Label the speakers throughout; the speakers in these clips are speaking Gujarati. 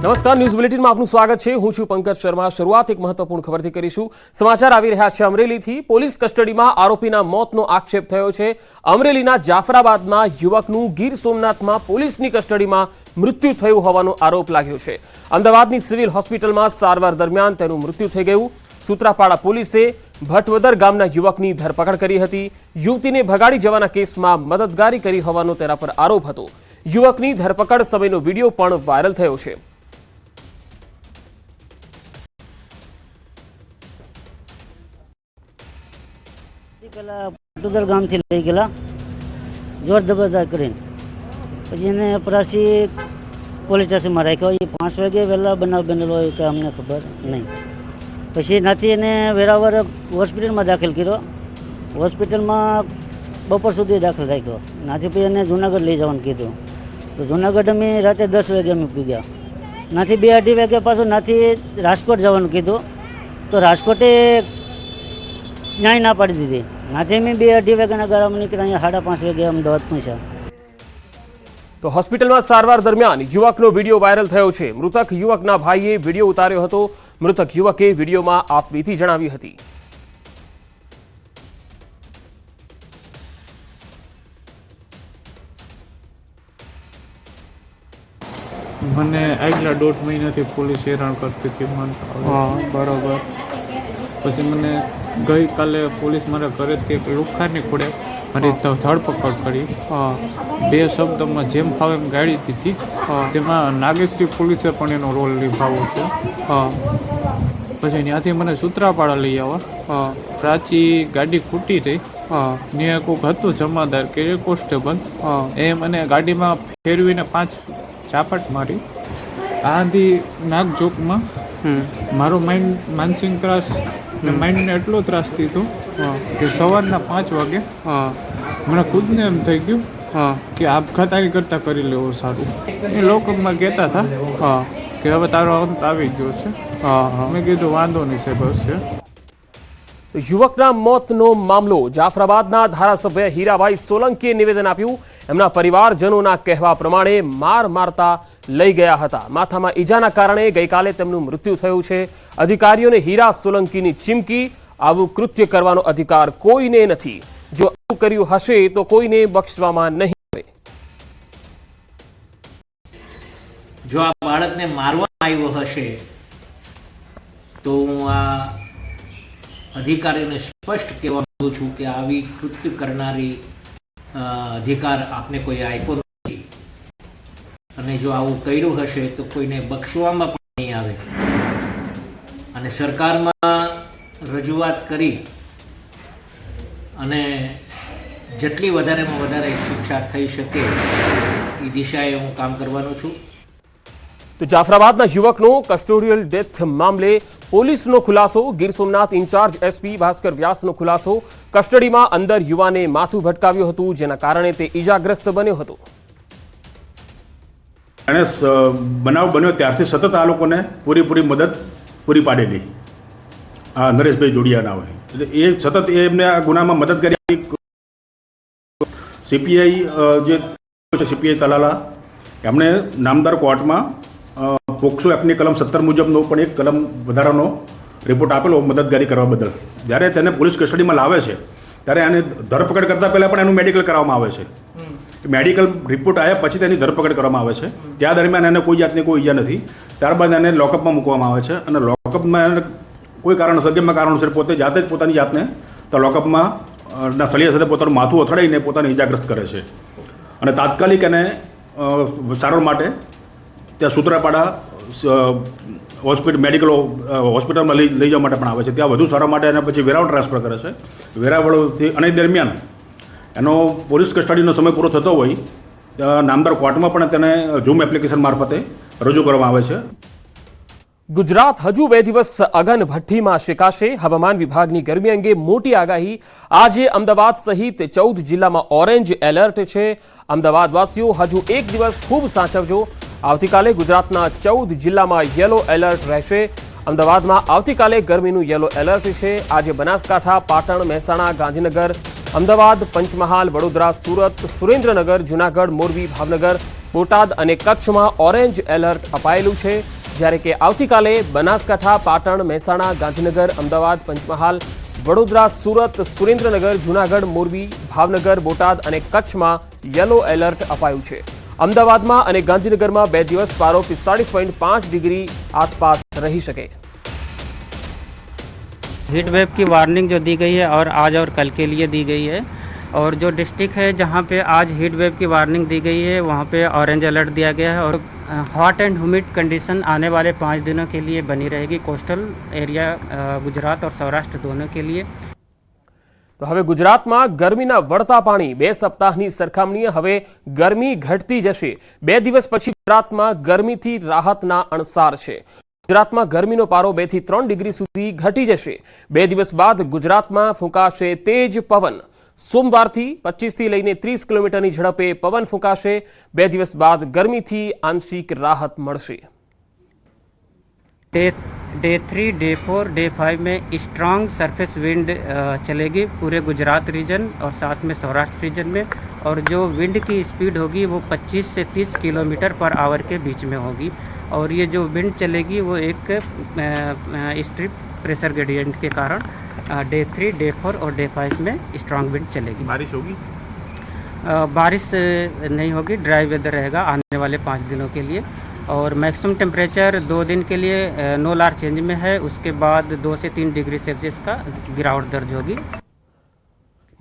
Speaker 1: નમસ્કાર, ન્યૂઝ બુલેટિનમાં આપનું સ્વાગત છે। હું છું પંકજ શર્મા। શરૂઆત એક મહત્વપૂર્ણ ખબરથી કરીશું। સમાચાર આવી રહ્યા છે અમરેલીથી। પોલીસ કસ્ટડીમાં આરોપીના મોતનો આક્ષેપ થયો છે। અમરેલીના જાફરાબાદમાં યુવકનું ગીર સોમનાથમાં પોલીસની કસ્ટડીમાં મૃત્યુ થયું હોવાનો આરોપ લાગ્યો છે। અમદાવાદની સિવિલ હોસ્પિટલમાં સારવાર દરમિયાન તેનું મૃત્યુ થઈ ગયું। સૂત્રાપાડા પોલીસે ભટવદર ગામના યુવકની ધરપકડ કરી હતી। યુવતીને ભગાડી જવાના કેસમાં મદદગારી કરી હોવાનો તેના પર આરોપ હતો। યુવકની ધરપકડ સમયનો વિડીયો પણ વાયરલ થયો છે।
Speaker 2: ભટવદર ગામથી લઈ ગયેલા જોર જબરદસ્ત કરીને પછી એને પરાસી પોલીસ સ્ટેશનમાં રાખ્યો। એ 5 વાગે વહેલા બનાવ બનેલો હોય કે અમને ખબર નહીં। પછી નાથી એને વેરાવર હોસ્પિટલમાં દાખલ કર્યો। હોસ્પિટલમાં બપોર સુધી દાખલ રાખ્યો। નાથી પછી એને જુનાગઢ લઈ જવાનું કીધું। તો જુનાગઢ અમે રાતે 10 વાગે અમે પૂગ્યા। નાથી 2-2:30 વાગે પાછું નાથી રાજકોટ જવાનું કીધું। તો રાજકોટે ન્યાય ના પાડી દીધી। નાથી અમે 2-2:30 વાગ્યાના ગાળામાં નીકળ્યા। અહીંયા 5:30 વાગે અમદાવાદ પહોંચ્યા।
Speaker 1: તો હોસ્પિટલમાં સારવાર દરમિયાન યુવકનો વિડીયો વાયરલ થયો છે। મૃતક યુવકના ભાઈએ વિડીયો ઉતાર્યો હતો। મૃતક યુવકે વિડીયોમાં આપવીતી જણાવી હતી।
Speaker 3: મને આગલા 1.5 મહિનાથી પોલીસ હેરાન કરતી હતી મને।
Speaker 4: બરોબર।
Speaker 3: પછી મને ગઈકાલે પોલીસ મારા ઘરેથી એક લુખાની ખોડે મારી ધરપકડ કરી। 2 શબ્દમાં જેમ ફાવે એમ ગાડી દીધી। તેમાં નાગેશ્રી પોલીસે પણ એનો રોલ નિભાવ્યો છે। પછી ત્યાંથી મને સૂત્રાપાડા લઈ આવ્યા। પ્રાચી ગાડી ખૂટી રહી। ત્યાં કોઈક હતું જમાદાર કે કોન્સ્ટેબલ, એ મને ગાડીમાં ફેરવીને 5 ચાપટ મારી। આથી નાગ ચોકમાં મારો માનસિક ત્રાસ માઇન્ડને એટલો ત્રાસ દીધો કે સવારના 5 વાગે મને ખુદને એમ થઈ ગયું કે આપઘાત આની કરતા કરી લેવો સારું। એ લોકોમાં કહેતા હતા કે હવે તારો અંત આવી ગયો છે। મેં કીધું વાંધો નહીં સાહેબ, હશે।
Speaker 1: યુવકના મોતનો મામલો જાફરાબાદના ધારાસભ્ય હીરાભાઈ સોલંકીએ નિવેદન આપ્યું। એમના પરિવારજનોના કહેવા પ્રમાણે માર મારતા લઈ ગયા હતા। માથામાં ઈજાના કારણે ગઈકાલે તેમનું મૃત્યુ થયું છે। અધિકારીઓને હીરા સોલંકીની ચીમકી, આવું કૃત્ય કરવાનો અધિકાર કોઈને નથી। જો આવું કર્યું હશે તો કોઈને બક્ષવામાં નહીં આવે।
Speaker 5: જો આ બાળકને મારવામાં આવ્યો હશે તો હું આ અધિકારીઓને સ્પષ્ટ કહેવા માંગુ છું કે આવી કૃત્ય કરનારી અધિકાર આપને કોઈ આપ્યો નથી, અને જો આવું કર્યું હશે તો કોઈને બક્ષવામાં પણ નહીં આવે। અને સરકારમાં રજૂઆત કરી અને જેટલી વધારેમાં વધારે શિક્ષા થઈ શકે એ દિશાએ હું કામ કરવાનો છું।
Speaker 1: તો જાફરાબાદના યુવકનો કસ્ટોડિયલ ડેથ મામલે પોલીસનો ખુલાસો। ગીર સોમનાથ ઇન્ચાર્જ એસપી ભાસ્કર વ્યાસનો ખુલાસો। કસ્ટડીમાં અંદર યુવાને માથું ભટકાવ્યું હતું, જેના કારણે તે ઈજાગ્રસ્ત બન્યો હતો।
Speaker 6: અને બનાવ બન્યો ત્યારથી સતત આ લોકોને પૂરી મદદ પૂરી પાડેલી આ નરેશભાઈ જોડિયાના હોય, એટલે એ સતત એમને આ ગુનામાં મદદ કરી। સીપીઆઈ જે છે સીપીઆઈ તલાલા, એમણે નામદાર કોર્ટમાં પોક્સો એક્ટની કલમ 17 મુજબનો પણ એક કલમ વધારાનો રિપોર્ટ આપેલો મદદગારી કરવા બદલ। જ્યારે તેને પોલીસ કસ્ટડીમાં લાવે છે ત્યારે એને ધરપકડ કરતાં પહેલાં પણ એનું મેડિકલ કરવામાં આવે છે। મેડિકલ રિપોર્ટ આવ્યા પછી તેની ધરપકડ કરવામાં આવે છે। ત્યાં દરમિયાન એને કોઈ જાતની કોઈ ઈજા નથી। ત્યારબાદ એને લોકઅપમાં મૂકવામાં આવે છે, અને લોકઅપમાં એને કોઈ કારણસર પોતે જાતે જ પોતાની જાતને તો લોકઅપમાં ના સળિયા સાથે પોતાનું માથું અથડાઈને પોતાને ઈજાગ્રસ્ત કરે છે, અને તાત્કાલિક એને સારવાર માટે ત્યાં સૂત્રાપાડા મેડિકલ હોસ્પિટલમાં લઈ જવા માટે પણ આવે છે। ત્યાં વધુ સારવાર માટે એને પછી વેરાવળ ટ્રાન્સફર કરે છે। વેરાવળથી અને દરમિયાન એનો પોલીસ કસ્ટડીનો સમય પૂરો થતો હોય નામદાર કોર્ટમાં પણ તેને ઝૂમ એપ્લિકેશન મારફતે રજૂ કરવામાં આવે છે।
Speaker 1: ગુજરાત હજુ 2 દિવસ અગન ભઠ્ઠીમાં શેકાશે। હવામાન વિભાગની ગરમી અંગે મોટી આગાહી। આજે અમદાવાદ સહિત 14 જિલ્લામાં ઓરેન્જ એલર્ટ છે। અમદાવાદવાસીઓ હજુ 1 દિવસ ખૂબ સાચવજો। આવતીકાલે ગુજરાતના 14 જિલ્લામાં યલો એલર્ટ રહેશે। અમદાવાદમાં આવતીકાલે ગરમીનું યલો એલર્ટ છે। આજે બનાસકાંઠા, પાટણ, મહેસાણા, ગાંધીનગર, અમદાવાદ, પંચમહાલ, વડોદરા, સુરત, સુરેન્દ્રનગર, જૂનાગઢ, મોરબી, ભાવનગર, બોટાદ અને કચ્છમાં ઓરેન્જ એલર્ટ અપાયેલું છે, જ્યારે કે આવતીકાલે બનાસકાંઠા, પાટણ, મહેસાણા, ગાંધીનગર, અમદાવાદ, પંચમહાલ, વડોદરા, સુરત, સુરેન્દ્રનગર, જૂનાગઢ, મોરબી, ભાવનગર, બોટાદ અને કચ્છમાં યલો એલર્ટ અપાયું છે। અમદાવાદમાં અને ગાંધીનગરમાં 2 દિવસ પારો 45.5 ડિગ્રી આસપાસ રહી શકે।
Speaker 4: हीट वेव की वार्निंग जो दी गई है और आज और कल के लिए दी गई है, और जो डिस्ट्रिक्ट है जहाँ पे आज हीट वेव की वार्निंग दी गई है वहाँ पे ऑरेंज अलर्ट दिया गया है, और हॉट एंड ह्यूमिड कंडीशन आने वाले 5 दिनों के लिए बनी रहेगी कोस्टल एरिया गुजरात और सौराष्ट्र दोनों के लिए।
Speaker 1: तो હવે ગુજરાતમાં ગરમીના વળતા પાણી 2 સપ્તાહની સરખામણીએ હવે ગરમી ઘટતી જશે। 2 દિવસ પછી ગુજરાતમાં ગરમીથી રાહતના અણસાર છે। ગુજરાતમાં ગરમીનો પારો 2 થી 3 ડિગ્રી સુધી ઘટી જશે। 2 દિવસ બાદ ગુજરાતમાં ફૂંકાશે તેજ પવન। સોમવારથી 25 થી લઈને 30 કિલોમીટરની ઝડપે પવન ફૂંકાશે। 2 દિવસ બાદ ગરમીથી આંશિક રાહત મળશે।
Speaker 4: डे 3, डे 4, डे 5 में स्ट्रांग सरफेस विंड चलेगी पूरे गुजरात रीजन और साथ में सौराष्ट्र रीजन में, और जो विंड की स्पीड होगी वो 25 से 30 किलोमीटर पर आवर के बीच में होगी, और ये जो विंड चलेगी वो एक स्ट्रिप प्रेशर ग्रेडियंट के कारण डे 3, डे 4 और डे 5 में स्ट्रांग विंड चलेगी।
Speaker 6: बारिश होगी?
Speaker 4: बारिश नहीं होगी, ड्राई वेदर रहेगा आने वाले 5 दिनों के लिए, और मैक्सिमम टेम्परेचर 2 दिन के लिए नो लार चेंज में है। उसके बाद 2 से 3 डिग्री सेल्सियस का गिरावट दर्ज होगी।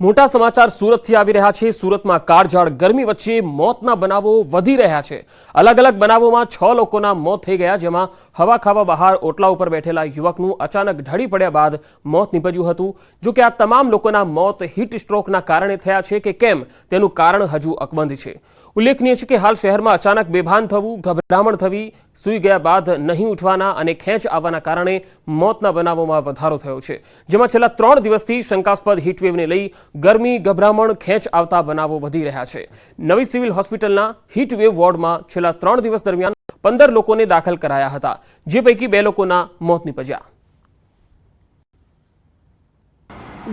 Speaker 1: મોટા સમાચાર સુરતથી આવી રહ્યા છે। સુરતમાં કાળઝાળ ગરમી વચ્ચે મોતના બનાવો વધી રહ્યા છે। અલગ અલગ બનાવોમાં 6 લોકોના મોત થઈ ગયા, જેમાં હવા ખાવા બહાર ઓટલા ઉપર બેઠેલા યુવકનું અચાનક ઢળી પડ્યા બાદ મોત નીપજ્યું હતું। જો કે આ તમામ લોકોના મોત હીટ સ્ટ્રોકના કારણે થયા છે કે કેમ તેનું કારણ હજુ અકબંધ છે। ઉલ્લેખનીય છે કે હાલ શહેરમાં અચાનક બેભાન થવું, ગભરામણ થવી, સૂઈ ગયા બાદ નહીં ઉઠવાના અને ખેંચ આવવાના કારણે મોતના બનાવોમાં વધારો થયો છે, જેમાં છેલ્લા 3 દિવસથી શંકાસ્પદ હીટવેવને લઈ ગરમી, ગભરામણ, ખેંચ આવતા બનાવો વધી રહ્યા છે। નવી સિવિલ હોસ્પિટલના હીટવેવ વોર્ડમાં છેલ્લા 3 દિવસ દરમિયાન 15 લોકોને દાખલ કરાયા હતા, જે પૈકી 2 લોકોના મોત નીપજ્યા।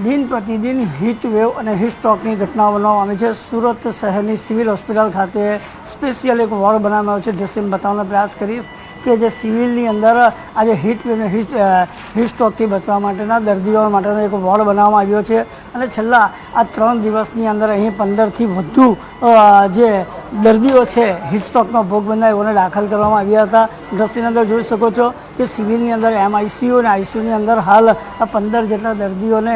Speaker 7: दिन प्रतिदिन हीट वेव और हीट स्ट्रोकनी घटनाओं बनावવામાં આવે છે। સુરત શહેરની સિવિલ હોસ્પિટલ ખાતે સ્પેશિયલ એક વોર્ડ બનાવવામાં આવ્યો છે। દ્રશ્ય બતાવવાનો પ્રયાસ કરીશ કે જે સિવિલની અંદર આજે હીટ વેવ અને હીટ સ્ટ્રોકથી બચવા માટેના દર્દીઓ માટેનો એક વોર્ડ બનાવવામાં આવ્યો છે, અને છેલ્લા આ 3 દિવસની અંદર અહીં 15થી વધુ જે દર્દીઓ છે હીટ સ્ટ્રોકનો ભોગ બનનાર એઓને દાખલ કરવામાં આવ્યા હતા। દ્રશ્યની અંદર જોઈ શકો છો કે સિવિલની અંદર MICU અને ICUની અંદર હાલ 15 જેટલા દર્દીઓને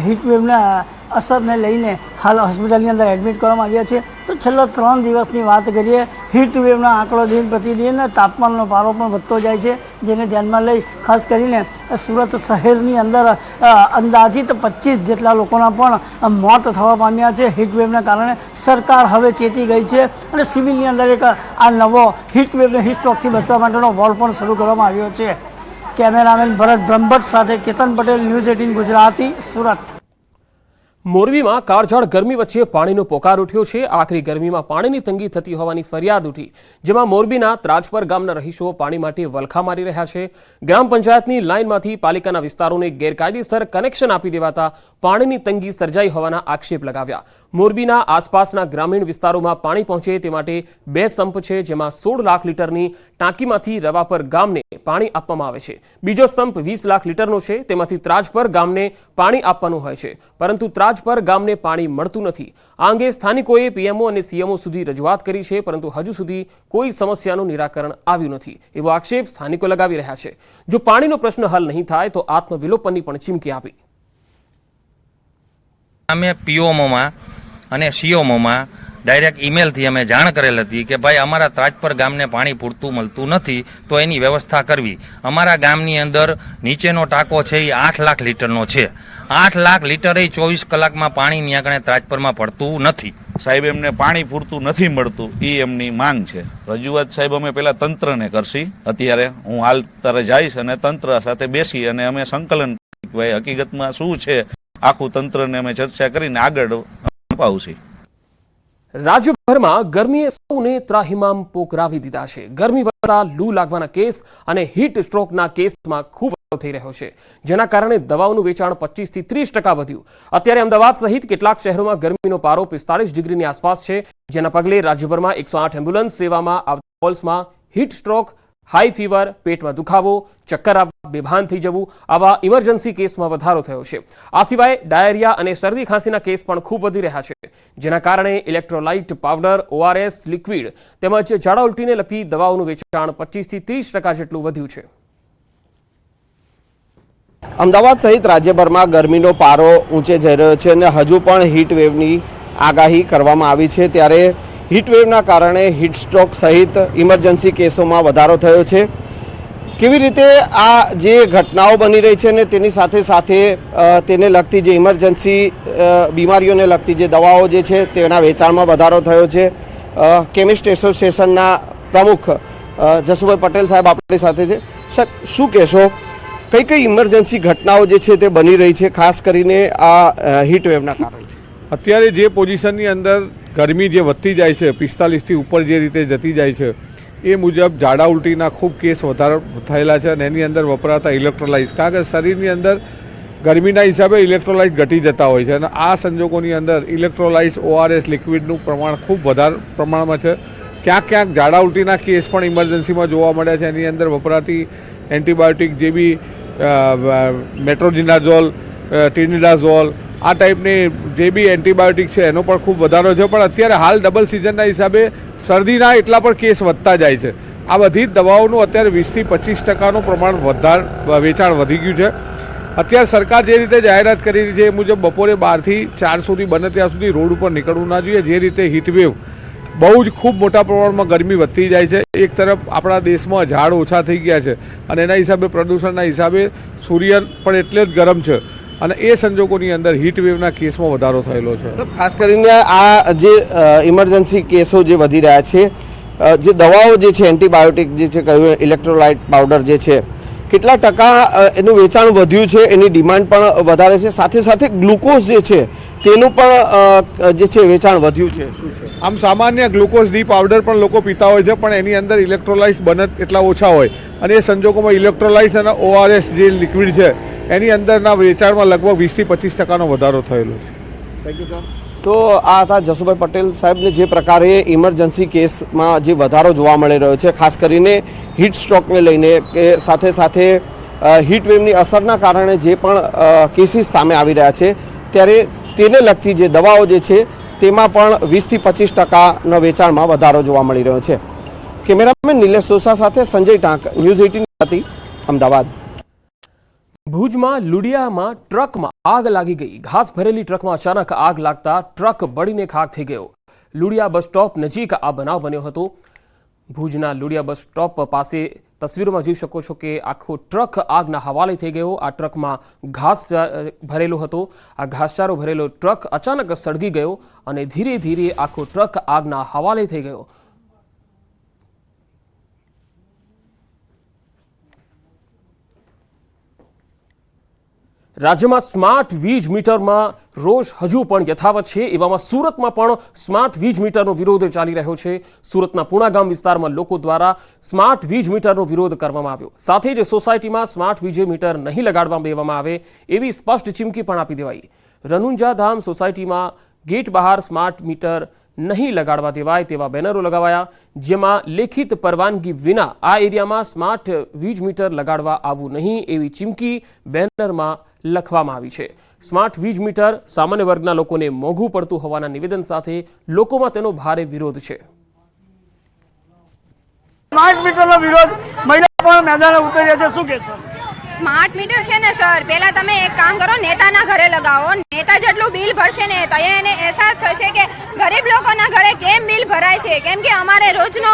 Speaker 7: હીટ વેવના અસરને લઈને હાલ હોસ્પિટલની અંદર એડમિટ કરવામાં આવ્યા છે। તો છેલ્લા 3 દિવસની વાત કરીએ, હીટ વેવનો આંકડો દિન પ્રતિદિન તાપમાનનો પારો પણ વધતો જાય છે, જેને ધ્યાનમાં લઈ ખાસ કરીને સુરત શહેરની અંદર અંદાજિત 25 જેટલા લોકોના પણ મોત થવા પામ્યા છે હીટ વેવના કારણે। સરકાર હવે ચેતી ગઈ છે અને સિવિલની અંદર એક આ નવો હીટ વેવને હીટ સ્ટ્રોકથી બચવા માટેનો વોર્ડ પણ શરૂ કરવામાં આવ્યો છે। કેમેરામેન ભરત બ્રહ્મભટ્ટ સાથે કેતન પટેલ, ન્યૂઝ 18 ગુજરાતી, સુરત।
Speaker 1: મોરબીમાં કાળઝાળ ગરમી વચ્ચે પાણીનો પોકાર ઉઠ્યો છે। આખરી ગરમીમાં પાણીની તંગી થતી હોવાની ફરિયાદ ઉઠી, જેમાં મોરબીના ત્રાજપર ગામના રહીશો પાણી માટે વલખા મારી રહ્યા છે। ગ્રામ પંચાયતની લાઇનમાંથી પાલિકાના વિસ્તારોને ગેરકાયદેસર કનેક્શન આપી દેવાતા પાણીની તંગી સર્જાઈ હોવાના આક્ષેપ લગાવ્યા। મોરબીના આસપાસના ગ્રામીણ વિસ્તારોમાં પાણી પહોંચે તે માટે 2 સંપ છે, જેમાં 16 લાખ લીટરની ટાંકીમાંથી રવાપર ગામને પાણી આપવામાં આવે છે। બીજો સંપ 20 લાખ લીટરનો છે, તેમાંથી ત્રાજપર ગામને પાણી આપવાનું હોય છે, પરંતુ ત્રાજપર ગામને પાણી મળતું નથી। આ અંગે સ્થાનિકોએ પીએમઓ અને સીએમઓ સુધી રજૂઆત કરી છે, પરંતુ હજુ સુધી કોઈ સમસ્યાનું નિરાકરણ આવ્યું નથી, એવો આક્ષેપ સ્થાનિકો લગાવી રહ્યા છે। જો પાણીનો પ્રશ્ન હલ નહીં થાય તો આત્મવિલોપનની પણ ચીમકી આપી।
Speaker 8: અમે પીઓમોમાં અને સીઓમોમાં ડાયરેક્ટ ઈમેલથી અમે જાણ કરેલ હતી કે ભાઈ અમારા ત્રાજપર ગામને પાણી પૂરતું મળતું નથી, તો એની વ્યવસ્થા કરવી। અમારા ગામની અંદર નીચેનો ટાંકો છે એ 8 લાખ લીટરનો છે। 8 લાખ લીટરે 24 કલાકમાં પાણી ન્યા કણે ત્રાજપરમાં પડતું નથી।
Speaker 9: સાહેબ એમને પાણી પૂરતું નથી મળતું, એ એમની માંગ છે। રજૂઆત સાહેબ અમે પહેલાં તંત્રને કરશી। અત્યારે હું હાલ તારે જઈશ અને તંત્ર સાથે બેસી અને અમે સંકલન ભાઈ હકીકતમાં શું છે આખું તંત્રને અમે ચર્ચા કરીને આગળ અપાવશી।
Speaker 1: રાજ્યભરમાં ગરમીએ સૌને ત્રાહિમામ પોકરાવી દીધા છે। ગરમી વધતા લૂ લાગવાના કેસ અને હીટ સ્ટ્રોકના કેસમાં ખૂબ વધારો થઈ રહ્યો છે, જેના કારણે દવાઓનું વેચાણ 25 થી 30% વધ્યું। અત્યારે અમદાવાદ સહિત કેટલાક શહેરોમાં ગરમીનો પારો 45 ડિગ્રીની આસપાસ છે, જેના પગલે રાજ્યભરમાં 108 એમ્બ્યુલન્સ સેવામાં આવતા કોલ્સમાં હીટ સ્ટ્રોક, હાઈ ફીવર, પેટમાં દુખાવો, ચક્કર આવવા, બેભાન થઈ જવું આવા ઇમરજન્સી કેસમાં વધારો થયો છે. આ સિવાય ડાયરિયા અને શરદી ખાંસીના કેસ પણ ખૂબ વધી રહ્યા છે, જેના કારણે ઇલેક્ટ્રોલાઇટ પાવડર, ORS લિક્વિડ તેમજ ઝાડા ઉલટીને લગતી દવાઓનું વેચાણ 25 થી 30% જેટલું વધ્યું છે.
Speaker 10: અમદાવાદ સહિત રાજ્યભરમાં ગરમીનો પારો ઊંચે જઈ રહ્યો છે અને હજુ પણ હીટ વેવની આગાહી કરવામાં આવી છે. ત્યારે હીટ વેવના કારણે હીટ સ્ટ્રોક સહિત ઇમરજન્સી કેસોમાં વધારો થયો છે. કેવી રીતે આ જે ઘટનાઓ બની રહી છે ને તેની સાથે સાથે તેને લગતી જે ઇમરજન્સી બીમારીઓને લગતી જે દવાઓ જે છે તેના વેચાણમાં વધારો થયો છે. કેમિસ્ટ એસોસિએશનના પ્રમુખ જસુભાઈ પટેલ સાહેબ આપણી સાથે છે. શું કહેશો, કઈ કઈ ઇમરજન્સી ઘટનાઓ જે છે તે બની રહી છે, ખાસ કરીને આ હીટ વેવના કારણે?
Speaker 11: અત્યારે જે પોઝિશનની અંદર ગરમી જે વધતી જાય છે, 45થી ઉપર જે રીતે જતી જાય છે, એ મુજબ ઝાડા ઉલટીના ખૂબ કેસ વધારો થયેલા છે અને એની અંદર વપરાતા ઇલેક્ટ્રોલાઇટ્સ, કારણ કે શરીરની અંદર ગરમીના હિસાબે ઇલેક્ટ્રોલાઇટ ઘટી જતા હોય છે અને આ સંજોગોની અંદર ઇલેક્ટ્રોલાઇટ્સ, ORS લિક્વિડનું પ્રમાણ ખૂબ વધારે પ્રમાણમાં છે. ક્યાંક ક્યાંક ઝાડા ઉલટીના કેસ પણ ઇમરજન્સીમાં જોવા મળ્યા છે. એની અંદર વપરાતી એન્ટીબાયોટિક જે બી મેટ્રોજિનાઝોલ, ટિનિડાઝોલ આ ટાઈપની જે બી એન્ટીબાયોટિક છે એનો પણ ખૂબ વધારો છે. પણ અત્યારે હાલ ડબલ સિઝનના હિસાબે શરદીના એટલા પણ કેસ વધતા જાય છે. આ બધી જ દવાઓનું અત્યારે 20થી 25% પ્રમાણ વેચાણ વધી ગયું છે. અત્યારે સરકાર જે રીતે જાહેરાત કરી રહી છે એ મુજબ બપોરે 12 થી 4 સુધી બને ત્યાં સુધી રોડ ઉપર નીકળવું ના જોઈએ. જે રીતે હીટવેવ બહુ જ ખૂબ મોટા પ્રમાણમાં ગરમી વધતી જાય છે. એક તરફ આપણા દેશમાં ઝાડ ઓછા થઈ ગયા છે અને એના હિસાબે પ્રદૂષણના હિસાબે સૂર્ય પણ એટલે જ ગરમ છે અને એ સંજોગોની અંદર હીટ વેવના કેસમાં વધારો થયેલો છે.
Speaker 10: ખાસ કરીને આ જે ઇમરજન્સી કેસો જે વધી રહ્યા છે, જે દવાઓ જે છે એન્ટીબાયોટિક જે છે, કહ્યું ઇલેક્ટ્રોલાઇટ પાવડર જે છે, કેટલા ટકા એનું વેચાણ વધ્યું છે, એની ડિમાન્ડ પણ વધારે છે, સાથે સાથે ગ્લુકોઝ જે છે તેનું પણ જે છે વેચાણ વધ્યું છે? શું છે
Speaker 11: આમ સામાન્ય ગ્લુકોઝ ડી પાવડર પણ લોકો પીતા હોય છે, પણ એની અંદર ઇલેક્ટ્રોલાઇટ્સ બને એટલા ઓછા હોય અને એ સંજોગોમાં ઇલેક્ટ્રોલાઇટ્સ અને ORS જે લિક્વિડ છે એની અંદરના વેચાણમાં લગભગ 20થી 25% વધારો થયેલો છે.
Speaker 10: Thank you sir. તો આ હતા જસુભાઈ પટેલ સાહેબને જે પ્રકારે ઇમરજન્સી કેસમાં જે વધારો જોવા મળી રહ્યો છે, ખાસ કરીને હીટ સ્ટ્રોકને લઈને કે સાથે સાથે હીટ વેવની અસરના કારણે જે પણ કેસીસ સામે આવી રહ્યા છે, ત્યારે તેને લગતી જે દવાઓ જે છે તેમાં પણ 20થી 25% વેચાણમાં વધારો જોવા મળી રહ્યો છે. કેમેરામેન નિલેશ સોસા સાથે સંજય ટાંક, ન્યૂઝ 18 અમદાવાદ.
Speaker 1: ભુજમાં લુડિયામાં ટ્રકમાં આગ લાગી ગઈ. ઘાસ ભરેલી ટ્રકમાં અચાનક આગ લાગતા ટ્રક બળીને ખાખ થઈ ગયો. લુડિયા બસ સ્ટોપ નજીક આ બનાવ બન્યો હતો. ભુજના લુડિયા બસ સ્ટોપ પાસે તસવીરોમાં જોઈ શકો છો કે આખો ટ્રક આગના હવાલે થઈ ગયો. આ ટ્રકમાં ઘાસ ભરેલો હતો. આ ઘાસચારો ભરેલો ટ્રક અચાનક સળગી ગયો અને ધીરે ધીરે આખો ટ્રક આગના હવાલે થઈ ગયો. રાજ્યમાં સ્માર્ટ વીજ મીટરમાં રોષ હજુ પણ યથાવત છે. એવામાં સુરતમાં પણ સ્માર્ટ વીજ મીટરનો વિરોધ ચાલી રહ્યો છે. સુરતના પૂણા ગામ વિસ્તારમાં લોકો દ્વારા સ્માર્ટ વીજ મીટરનો વિરોધ કરવામાં આવ્યો. સાથે જ સોસાયટીમાં સ્માર્ટ વીજ મીટર નહીં લગાડવા દેવામાં આવે એવી સ્પષ્ટ ચીમકી પણ આપી દેવાઈ. રનુંજા ધામ સોસાયટીમાં ગેટ બહાર સ્માર્ટ મીટર નહીં લગાડવા દેવાય તેવા બેનરો લગાવાયા, જેમાં લેખિત પરવાનગી વિના આ એરિયામાં સ્માર્ટ વીજ મીટર લગાડવા આવવું નહીં એવી ચીમકી બેનરમાં લખવામાં આવી છે. સ્માર્ટ વીજ મીટર સામાન્ય વર્ગના લોકોને મોંઘું પડતું હોવાના નિવેદન સાથે લોકોમાં તેનો ભારે વિરોધ છે.
Speaker 7: સ્માર્ટ મીટરનો વિરોધ મહિલા પણ મેદાને ઉતર્યા છે. શું કહેશો?
Speaker 12: સ્માર્ટ મીટર છે ને સર, પહેલા તમે એક કામ કરો, નેતાના ઘરે લગાવો. નેતા જેટલું બિલ ભરશે ને તો એને અહેસાસ થશે કે ગરીબ લોકોના ઘરે કેમ બિલ ભરાય છે. કેમ કે અમારે રોજનો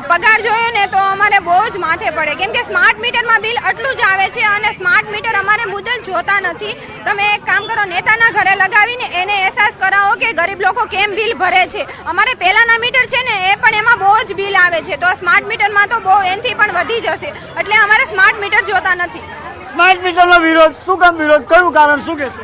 Speaker 12: પગાર જોયો ને તો અમારે બહુ જ માથે પડે, કેમ કે સ્માર્ટ મીટરમાં બિલ આટલું જ આવે છે અને સ્માર્ટ મીટર અમારે મુદ્દલ જોતા નથી. તમે એક કામ કરો, નેતાના ઘરે લગાવીને એને અહેસાસ કરાવો કે ગરીબ લોકો કેમ બિલ ભરે છે. અમારે પહેલાના મીટર છે ને એ પણ એમાં બહુ જ બિલ આવે છે, તો સ્માર્ટ મીટરમાં તો બહુ એનાથી પણ વધી જશે. એટલે અમારે સ્માર્ટ મીટર જોતા નથી.
Speaker 7: સ્માર્ટ મીટરનો વિરોધ, શું કામ વિરોધ, કયું કારણ, શું કહેશો?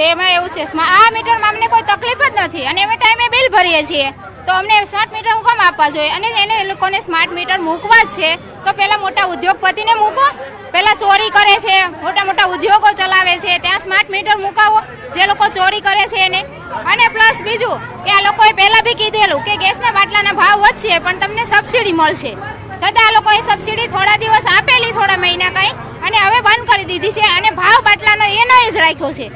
Speaker 12: એમાં એવું છે, આ મીટરમાં અમને કોઈ તકલીફ જ નથી અને અમે ટાઈમે બિલ ભરીએ છીએ. તો અમને સ્માર્ટ મીટર હું કેમ આપવા જોઈએ? અને એને એ લોકોને સ્માર્ટ મીટર મૂકવા જ છે તો પહેલાં મોટા ઉદ્યોગપતિને મૂકો. પહેલાં ચોરી કરે છે, મોટા મોટા ઉદ્યોગો ચલાવે છે, ત્યાં સ્માર્ટ મીટર મુકાવો જે લોકો ચોરી કરે છે એને. અને પ્લસ બીજું કે આ લોકોએ પહેલાં બી કીધેલું કે ગેસના બાટલાના ભાવ વધશે પણ તમને સબસિડી મળશે, છતાં આ લોકોએ સબસિડી થોડા દિવસ આપેલી, થોડા મહિના કંઈ, અને હવે બંધ કરી દીધી છે અને ભાવ બાટલાનો એનો જ રાખ્યો છે.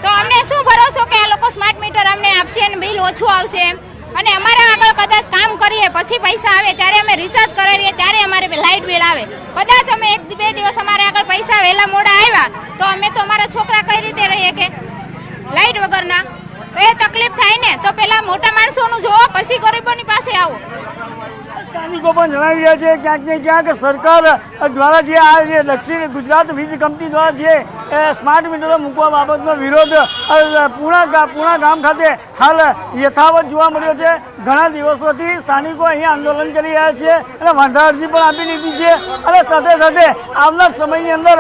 Speaker 12: તો અમને શું ભરોસો કે આ લોકો સ્માર્ટ મીટર અમને આપશે અને બિલ ઓછું આવશે? અને અમારે આગળ કદાચ કામ કરીએ પછી પૈસા આવે ત્યારે અમે રિચાર્જ કરાવીએ ત્યારે અમારે લાઇટ બિલ આવે. કદાચ અમે 1-2 દિવસ અમારે આગળ પૈસા વહેલા મોડા આવ્યા તો અમે તો અમારા છોકરા કઈ રીતે રહીએ કે લાઇટ વગરના? તો એ તકલીફ થાય ને. તો પેલા મોટા માણસોનું જોવો પછી ગરીબોની પાસે આવો.
Speaker 7: સ્થાનિકો પણ જણાવી રહ્યા છે ક્યાંક ને ક્યાંક સરકાર દ્વારા જે આ જે દક્ષિણ ગુજરાત વીજ કંપની દ્વારા જે સ્માર્ટ મીટરો મૂકવા બાબતનો વિરોધ પૂણા ગામ ખાતે હાલ યથાવત જોવા મળ્યો છે. ઘણા દિવસોથી સ્થાનિકો અહીંયા આંદોલન કરી રહ્યા છે અને વાંધા અરજી પણ આપી લીધી છે અને સાથે સાથે આવનાર સમયની અંદર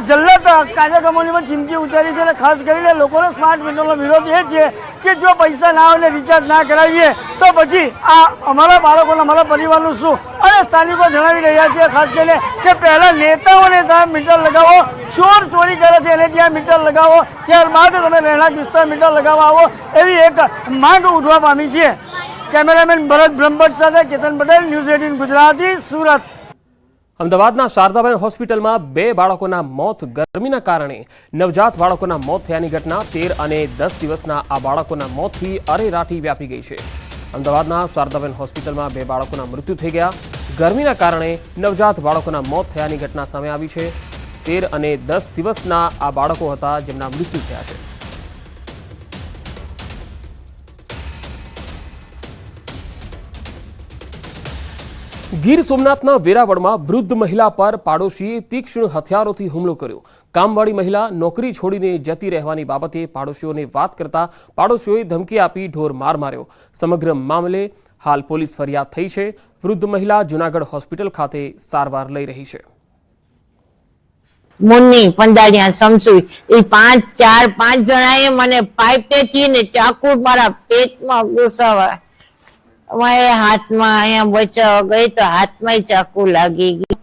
Speaker 7: જલ્લત કાર્યક્રમોની પણ ચીમકી ઉચ્ચારી છે. અને ખાસ કરીને લોકોનો સ્માર્ટ મીટરનો વિરોધ એ છે કે જો પૈસા ના હોય ને રિચાર્જ ના કરાવીએ તો પછી આ અમારા બાળકોને, અમારા પરિવારનું શું? અને સ્થાનિકો જણાવી રહ્યા છે ખાસ કરીને કે પહેલાં નેતાઓને ત્યાં મીટર લગાવો, ચોર ચોરી કરે છે એને ત્યાં મીટર લગાવો, ત્યારબાદ તમે રહેણાંક વિસ્તાર મીટર લગાવવા આવો, એવી એક માંગ ઉઠવા પામી છે. કેમેરામેન ભરત બ્રહ્મભટ્ટ સાથે કેતન પટેલ, ન્યૂઝ 18 ગુજરાતી, સુરત.
Speaker 1: અમદાવાદના શારદાબેન હોસ્પિટલમાં 2 બાળકોના મોત ગરમીના કારણે નવજાત બાળકોના મોત થયાની ઘટના 13 અને 10 દિવસના આ બાળકોના મોતથી અરેરાટી વ્યાપી ગઈ છે. અમદાવાદના શારદાબેન હોસ્પિટલમાં 2 બાળકોના મૃત્યુ થઈ ગયા. ગરમીના કારણે નવજાત બાળકોના મોત થયાની ઘટના સામે આવી છે. 13 અને 10 દિવસના આ બાળકો હતા જેમના મૃત્યુ થયા છે. ગીર સોમનાથના વેરાવળમાં વૃદ્ધ મહિલા પર પાડોશીએ તીક્ષ્ણ હથિયારોથી હુમલો કર્યો. કામવાળી મહિલા નોકરી છોડીને જતી રહેવાની બાબતે પાડોશીઓને વાત કરતા પાડોશીઓએ ધમકી આપી ઢોર માર માર્યો. સમગ્ર મામલે હાલ પોલીસ ફરિયાદ થઈ છે. વૃદ્ધ મહિલા જૂનાગઢ હોસ્પિટલ ખાતે સારવાર લઈ રહી છે.
Speaker 13: મુન્ની પંદાડિયા સમસુઈ એ 5 જણાએ મને પાઇપેથી ને ચાકુ મારા પેટમાં ઘુસાવા. મારે હાથમાં અહીંયા બચાવ ગઈ તો હાથમાં ચાકુ લાગી ગઈ.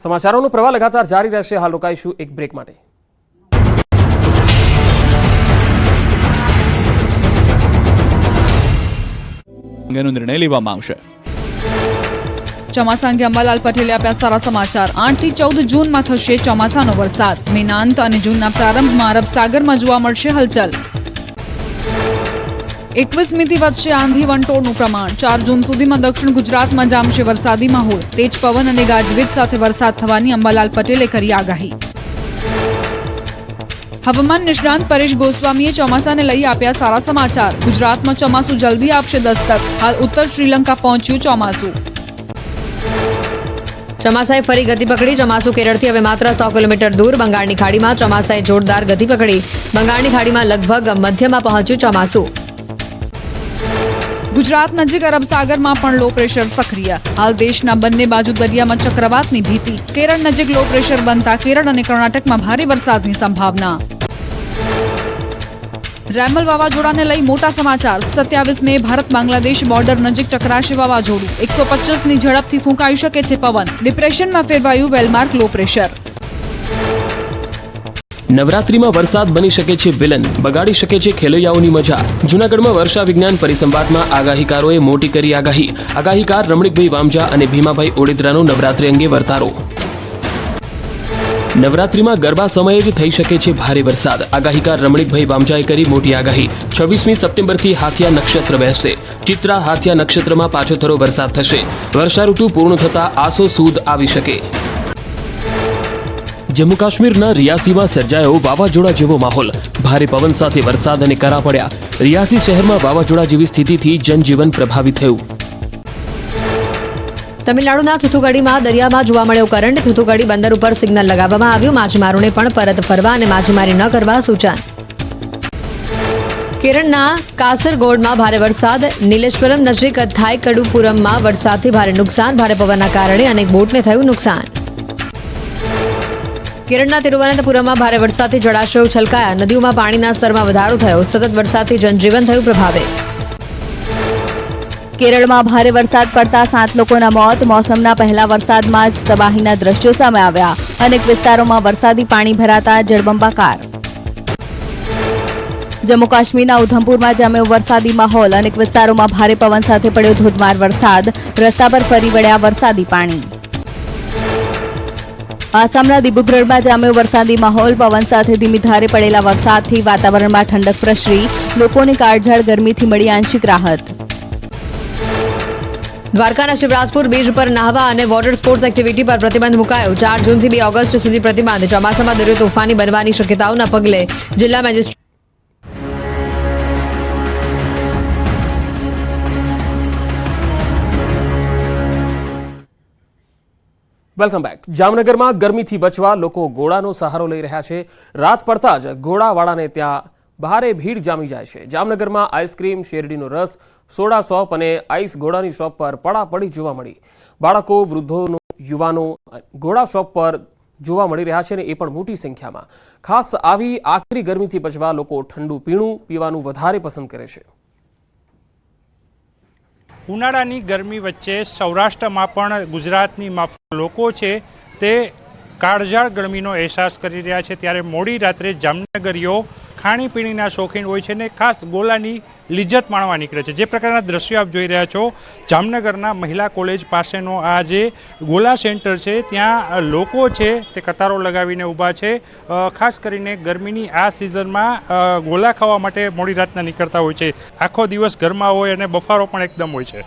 Speaker 1: સમાચારોનો પ્રવાહ લગાતાર જારી રહેશે. હાલ રોકાઈશું એક બ્રેક માટે.
Speaker 14: નિર્ણય લેવામાં આવશે.
Speaker 15: ચોમાસા અંગે અંબાલાલ પટેલે આપ્યા સારા સમાચાર. 8 થી 14 જૂનમાં થશે ચોમાસાનો વરસાદ. મેના અંત અને જૂનના પ્રારંભમાં અરબ સાગરમાં જોવા મળશે હલચલ. 21મીથી વધશે આંધી વંટોળનું પ્રમાણ. 4 જૂન સુધીમાં દક્ષિણ ગુજરાતમાં જામશે વરસાદી માહોલ. તેજ પવન અને ગાજવીજ સાથે વરસાદ થવાની અંબાલાલ પટેલે કરી આગાહી. હવામાન નિષ્ણાંત પરેશ ગોસ્વામીએ ચોમાસાને લઈ આપ્યા સારા સમાચાર. ગુજરાતમાં ચોમાસું જલ્દી આપશે દસ્તક. હાલ ઉત્તર શ્રીલંકા પહોંચ્યું ચોમાસું.
Speaker 16: ચોમાસાએ ફરી ગતિ પકડી. ચોમાસું કેરળથી હવે માત્ર 100 કિલોમીટર દૂર. બંગાળની ખાડીમાં ચોમાસાએ જોરદાર ગતિ પકડી. બંગાળની ખાડીમાં લગભગ મધ્યમાં પહોંચ્યું ચોમાસું.
Speaker 15: ગુજરાત નજીક અરબ સાગરમાં પણ લો પ્રેશર સક્રિય. હાલ દેશના બંને બાજુ દરિયામાં ચક્રવાતની ભીતિ. કેરળ નજીક લો પ્રેશર બનતા કેરળ અને કર્ણાટકમાં ભારે વરસાદની સંભાવના. રેમલ વાવાઝોડાને લઈ મોટા સમાચાર. 27 મે ભારત બાંગ્લાદેશ બોર્ડર નજીક ટકરાશે વાવાઝોડું. 125ની ઝડપથી ફૂંકાઈ શકે છે પવન. ડિપ્રેશનમાં ફેરવાયું વેલમાર્ક લો પ્રેશર.
Speaker 1: નવરાત્રીમાં વરસાદ બની શકે છે વિલન, બગાડી શકે છે ખેલૈયાઓની મજા. જૂનાગઢમાં વર્ષા વિજ્ઞાન પરિસંવાદમાં આગાહીકારોએ મોટી કરી આગાહી. આગાહીકાર રમણીકભાઈ વામજા અને ભીમાભાઈ ઓડેદરાનો નવરાત્રી અંગે વર્તારો. નવરાત્રીમાં ગરબા સમયે જ થઈ શકે છે ભારે વરસાદ. આગાહીકાર રમણીકભાઈ વામજાએ કરી મોટી આગાહી. 26મી સપ્ટેમ્બરથી હાથિયા નક્ષત્ર બેસશે. ચિત્રા હાથિયા નક્ષત્રમાં પાછોતરો વરસાદ થશે. વર્ષા ઋતુ પૂર્ણ થતા આસો સુદ આવી શકે. જમ્મુ કાશ્મીરના રિયાસીમાં સર્જાયો વાવાઝોડા જેવો માહોલ. ભારે પવન સાથે વરસાદ અને કરા પડ્યા. રિયાસી શહેરમાં વાવાઝોડા જેવી સ્થિતિથી જનજીવન પ્રભાવિત થયું.
Speaker 16: તમિલનાડુના થુથુકડીમાં દરિયામાં જોવા મળ્યો કરંટ. થુથુકડી બંદર ઉપર સિગ્નલ લગાવવામાં આવ્યું. માછીમારોને પણ પરત ફરવા અને માછીમારી ન કરવા સૂચન. કેરળના કાસરગોડમાં ભારે વરસાદ. નીલેશ્વરમ નજીક થાયકડુપુરમમાં વરસાદથી ભારે નુકસાન. ભારે પવનના કારણે અનેક બોટને થયું નુકસાન. કેરળના તિરુવનંતપુરમમાં ભારે વરસાદથી જળાશયો છલકાયા. નદીઓમાં પાણીના સ્તરમાં વધારો થયો. સતત વરસાદથી જનજીવન થયું પ્રભાવિત.
Speaker 17: કેરળમાં ભારે વરસાદ પડતા 7 લોકોના મોત. મોસમના પહેલા વરસાદમાં જ તબાહીના દ્રશ્યો સામે આવ્યા. અનેક વિસ્તારોમાં વરસાદી પાણી ભરાતા જળબંબાકાર. જમ્મુ કાશ્મીરના ઉધમપુરમાં જામ્યો વરસાદી માહોલ. અનેક વિસ્તારોમાં ભારે પવન સાથે પડ્યો ધોધમાર વરસાદ. રસ્તા પર ફરી વળ્યા વરસાદી પાણી. આસામના દિબ્રુગઢમાં જામ્યો વરસાદી માહોલ. પવન સાથે ધીમી ધારે પડેલા વરસાદથી વાતાવરણમાં ઠંડક પ્રસરી. લોકોને કાળઝાળ ગરમીથી મળી આંશિક રાહત.
Speaker 16: દ્વારકાના શિવરાજપુર બીચ પર નાહવા અને વોટર સ્પોર્ટ્સ એક્ટિવિટી પર પ્રતિબંધ મુકાયો. 4 જૂનથી 2 ઓગસ્ટ સુધી પ્રતિબંધ. ચોમાસામાં દરિયો તોફાની બનવાની શક્યતાઓના પગલે જિલ્લા મેજિસ્ટ્રેટ
Speaker 1: વેલકમ બેક. જામનગરમાં ગરમીથી બચવા લોકો ઘોડાનો સહારો લઈ રહ્યા છે. રાત પડતા જ ઘોડાવાળાને ત્યાં ભારે ભીડ જામી જાય છે. જામનગરમાં આઈસ્ક્રીમ, શેરડીનો રસ, સોડા શોપ અને આઈસ ઘોડાની શોપ પર પડાપડી જોવા મળી. બાળકો, વૃદ્ધોનો, યુવાનો ઘોડા શોપ પર જોવા મળી રહ્યા છે અને એ પણ મોટી સંખ્યામાં. ખાસ આવી આકરી ગરમીથી બચવા લોકો ઠંડુ પીણું પીવાનું વધારે પસંદ કરે છે.
Speaker 18: ઉનાળાની ગરમી વચ્ચે સૌરાષ્ટ્રમાં પણ ગુજરાતની માફક લોકો છે તે કાળઝાળ ગરમીનો અહેસાસ કરી રહ્યા છે. ત્યારે મોડી રાત્રે જામનગરીઓ ખાણીપીણીના શોખીન હોય છે ને ખાસ ગોલાની લિજ્જત માણવા નીકળે છે. જે પ્રકારના દ્રશ્યો આપ જોઈ રહ્યા છો, જામનગરના મહિલા કોલેજ પાસેનો આ જે ગોલા સેન્ટર છે ત્યાં લોકો છે તે કતારો લગાવીને ઊભા છે. ખાસ કરીને ગરમીની આ સિઝનમાં ગોલા ખાવા માટે મોડી રાતના નીકળતા હોય છે. આખો દિવસ ઘરમાં હોય અને બફારો પણ એકદમ હોય છે.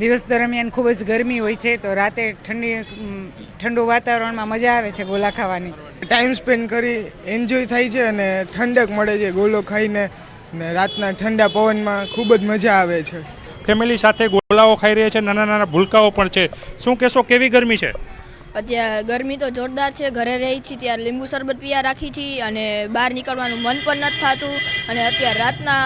Speaker 19: દિવસ દરમિયાન ખૂબ જ ગરમી હોય છે તો રાતે ઠંડુ વાતાવરણમાં મજા આવે છે ગોલા ખાવાની.
Speaker 20: ટાઈમ સ્પેન્ડ કરી એન્જોય થાય છે અને ઠંડક મળે છે ગોલો ખાઈને ને રાતના ઠંડા પવનમાં ખૂબ જ મજા આવે છે.
Speaker 18: ફેમિલી સાથે ગોલાઓ ખાઈ રહ્યા છે, નાના નાના ભૂલકાઓ પણ છે. શું કહેશો, કેવી ગરમી છે?
Speaker 21: અત્યારે ગરમી તો જોરદાર છે. ઘરે રહી છીએ ત્યારે લીંબુ શરબત પીયા રાખી છીએ અને બહાર નીકળવાનું મન પણ નથી થતું. અને અત્યારે રાતના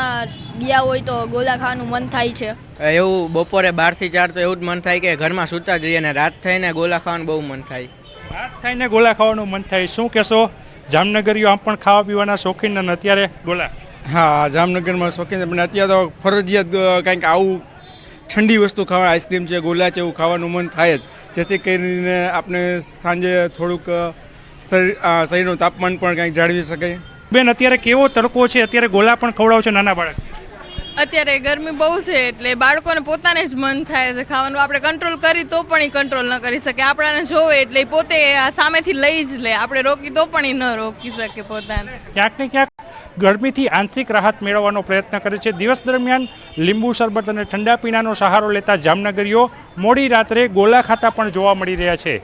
Speaker 21: ગયા હોય તો ગોલા ખાવાનું મન થાય છે.
Speaker 22: એવું બપોરે 12 થી 4 તો એવું જ મન થાય કે ઘરમાં સૂતા જઈએ અને રાત થઈને ગોલા ખાવાનું બહુ મન થાય.
Speaker 18: રાત થઈને ગોલા ખાવાનું મન થાય. શું કહેશો, જામનગરીઓ આમ પણ ખાવા પીવાના શોખીન અને અત્યારે ગોલા?
Speaker 23: હા, જામનગરમાં શોખીન છે પણ અત્યારે તો ફરજિયાત કંઈક આવું ઠંડી વસ્તુ ખાવા, આઈસ્ક્રીમ છે, ગોલા છે, એવું ખાવાનું મન થાય જ. જેથી કરીને આપણે સાંજે થોડુંક શરીરનું તાપમાન પણ કંઈક જાળવી શકાય.
Speaker 18: બેન, અત્યારે કેવો તડકો છે, અત્યારે ગોલા પણ ખવડાવો છો નાના બાળક?
Speaker 24: અત્યારે ગરમી બહુ છે એટલે બાળકોને પોતાને જ મન થાય છે ખાવાનું. આપણે કંટ્રોલ કરી તો પણ એ કંટ્રોલ ન કરી શકે. આપણાને જોવે એટલે પોતે સામેથી લઈ જ લે. આપણે રોકી તો પણ એ ન રોકી શકે પોતાને.
Speaker 18: ક્યાંક ને ક્યાંક ગરમીથી આંશિક રાહત મેળવવાનો પ્રયત્ન કરે છે. દિવસ દરમિયાન લીંબુ શરબત અને ઠંડા પીણાનો સહારો લેતા જામનગરીઓ મોડી રાત્રે ગોલા ખાતા પણ જોવા મળી રહ્યા છે.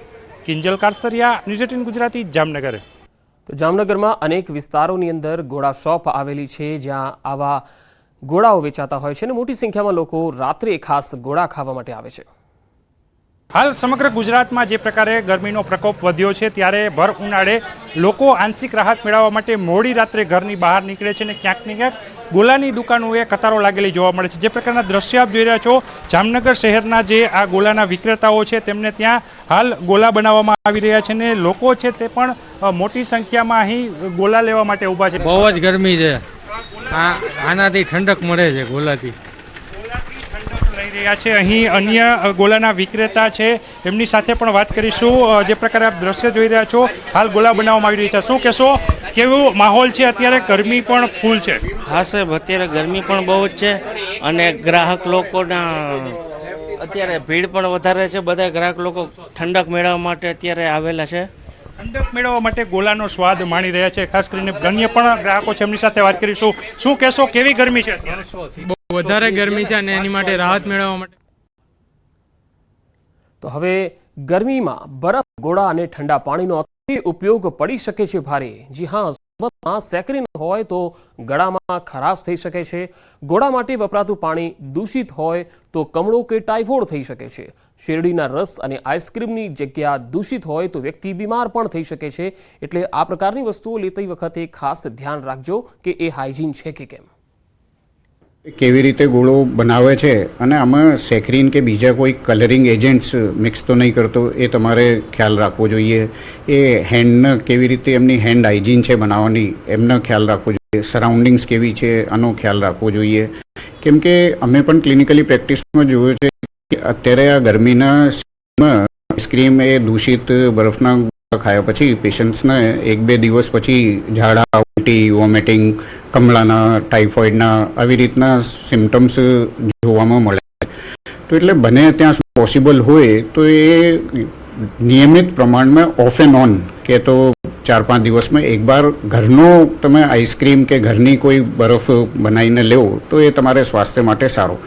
Speaker 18: કિંજલ કારસરિયા, ન્યૂઝ 18 ગુજરાતી, જામનગર.
Speaker 1: તો જામનગરમાં અનેક વિસ્તારોની અંદર ઘોડા શોપ આવેલી છે જ્યાં આવા ઘોડાઓ વેચાતા હોય છે અને મોટી સંખ્યામાં લોકો રાત્રે ખાસ ઘોડા ખાવા માટે આવે છે.
Speaker 18: હાલ સમગ્ર ગુજરાતમાં જે પ્રકારે ગરમીનો પ્રકોપ વધ્યો છે ત્યારે ભર ઉનાળે લોકો આંશિક રાહત મેળવવા માટે મોડી રાત્રે ઘરની બહાર નીકળે છે અને ક્યાંક ને ક્યાંક ગોલાની દુકાનોએ કતારો લાગેલી જોવા મળે છે. જે પ્રકારના દ્રશ્ય આપ જોઈ રહ્યા છો, જામનગર શહેરના જે આ ગોલાના વિક્રેતાઓ છે તેમને ત્યાં હાલ ગોલા બનાવવામાં આવી રહ્યા છે અને લોકો છે તે પણ મોટી સંખ્યામાં અહીં ગોલા લેવા માટે ઊભા છે.
Speaker 25: બહુ જ ગરમી છે, આનાથી ઠંડક મળે છે. ગોલાથી
Speaker 18: લઈ રહ્યા છે. અહીં અન્ય ગોલાના વિક્રેતા છે, એમની સાથે પણ વાત કરીશું. જે પ્રકારે આપ દ્રશ્ય જોઈ રહ્યા છો, હાલ ગોલા બનાવવામાં આવી રહી છે. શું કહેશો, કેવો માહોલ છે? અત્યારે ગરમી પણ ફૂલ છે.
Speaker 26: હા સાહેબ, અત્યારે ગરમી પણ બહુ જ છે અને ગ્રાહક લોકોના અત્યારે ભીડ પણ વધારે છે. બધા ગ્રાહક લોકો ઠંડક મેળવવા માટે અત્યારે આવેલા છે.
Speaker 18: ઠંડક મેળવવા માટે ગોલાનો સ્વાદ માણી રહ્યા છે. ખાસ કરીને અન્ય પણ ગ્રાહકો છે, એમની સાથે વાત કરીશું. શું કહેશો, કેવી ગરમી છે અત્યારે?
Speaker 25: બહુ વધારે ગરમી છે અને એની માટે રાહત મેળવવા માટે.
Speaker 1: તો હવે ગરમીમાં બરફ, ગોળા અને ઠંડા પાણીનો ઉપયોગ પડી શકે છે ભારે. જી હા, સેકરીન હોય તો ગળામાં ખરાશ થઈ શકે છે. ગોળા માટે વપરાતું પાણી દૂષિત હોય તો કમળો કે ટાઇફોઇડ થઈ શકે છે. શેરડીના રસ અને આઈસ્ક્રીમની જગ્યા દૂષિત હોય તો વ્યક્તિ બીમાર પણ થઈ શકે છે. એટલે આ પ્રકારની વસ્તુઓ લેતી વખતે ખાસ ધ્યાન રાખજો કે એ હાઇજીન છે કે કેમ.
Speaker 2: કેવી રીતે ગોળો બનાવે છે અને આમાં સેક્રીન કે બીજા કોઈ કલરિંગ એજન્ટ્સ મિક્સ તો નહીં કરતો, એ તમારે ખ્યાલ રાખવો જોઈએ. એ હેન્ડને કેવી રીતે એમની હેન્ડ હાઇજીન છે બનાવવાની એમનો ખ્યાલ રાખવો જોઈએ. સરાઉન્ડિંગ્સ કેવી છે આનો ખ્યાલ રાખવો જોઈએ. કેમ કે અમે પણ ક્લિનિકલી પ્રેક્ટિસમાં જોયું છે કે અત્યારે આ ગરમીના આઈસ્ક્રીમ એ દૂષિત બરફના ખાયા પછી પેશન્ટ્સને 1-2 દિવસ પછી ઝાડા, ઉલટી, વોમિટિંગ, કમળાના, ટાઇફોઇડના આવી રીતના સિમ્ટમ્સ જોવામાં મળે. તો એટલે બને ત્યાં પોસિબલ હોય તો એ નિયમિત પ્રમાણમાં ઓફ એન્ડ ઓન કે તો 4-5 દિવસમાં એકવાર ઘરનો તમે આઈસ્ક્રીમ કે ઘરની કોઈ બરફ બનાવીને લેવો તો એ તમારે સ્વાસ્થ્ય માટે સારું.